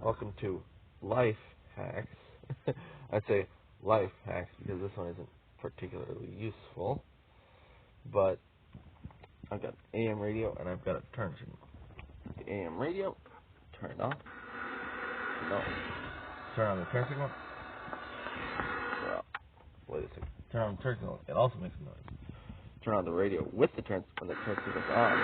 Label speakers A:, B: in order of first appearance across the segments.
A: Welcome to Life Hacks. I'd say Life Hacks because this one isn't particularly useful, but I've got AM radio and I've got a turn signal. The AM radio, turn it off. No. Turn on the turn signal. Well, wait a second. Turn on the turn signal. It also makes a noise. Turn on the radio with the turn when the turn signal's on.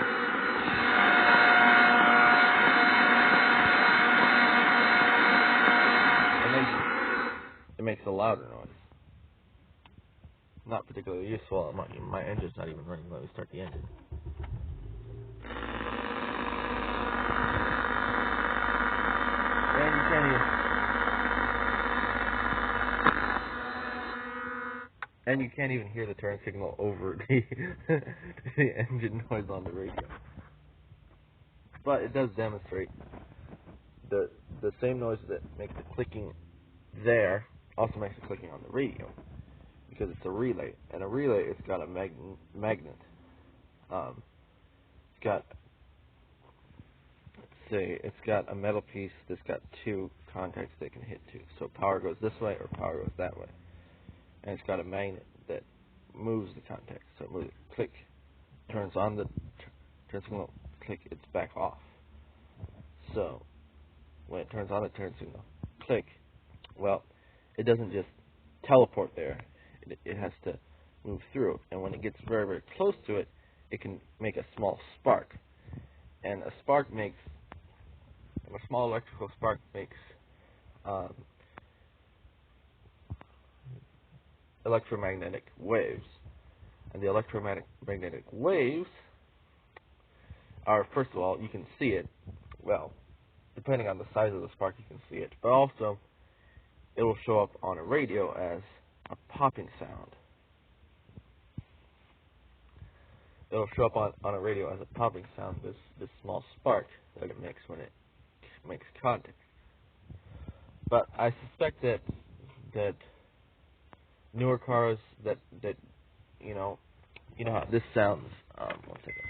A: It makes a louder noise. Not particularly useful. My engine's not even running. Let me start the engine. And you can't even hear the turn signal over the engine noise on the radio. But it does demonstrate the same noise that makes the clicking there also makes the clicking on the radio, because it's a relay, and a relay it's got a magnet. It's got a metal piece that's got two contacts they can hit to. So power goes this way or power goes that way, and it's got a magnet that moves the contacts. So it moves it, click, turns on the turn signal, click, it's back off. So when it turns on the turn signal, click. Well, it doesn't just teleport there. It has to move through. And when it gets very, very close to it, it can make a small spark. And a small electrical spark makes electromagnetic waves. And the electromagnetic waves are, first of all, you can see it. Well, depending on the size of the spark, you can see it. But also, it will show up on a radio as a popping sound. It will show up on a radio as a popping sound, this small spark that it makes when it makes contact. But I suspect that newer cars that you know how this sounds. One second.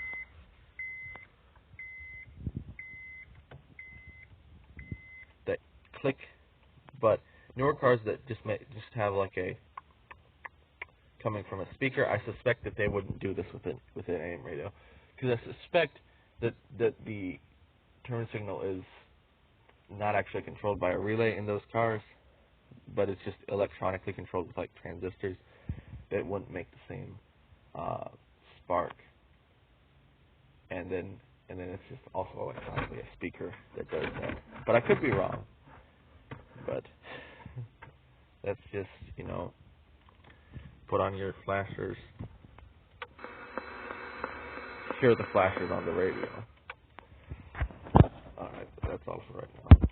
A: That click, but newer cars that just have like a coming from a speaker, I suspect that they wouldn't do this with an AM radio, because I suspect that the turn signal is not actually controlled by a relay in those cars, but it's just electronically controlled with like transistors that wouldn't make the same spark, and then it's just also electronically a speaker that does that. But I could be wrong. But that's just, put on your flashers. Hear the flashers on the radio. Alright, that's all for right now.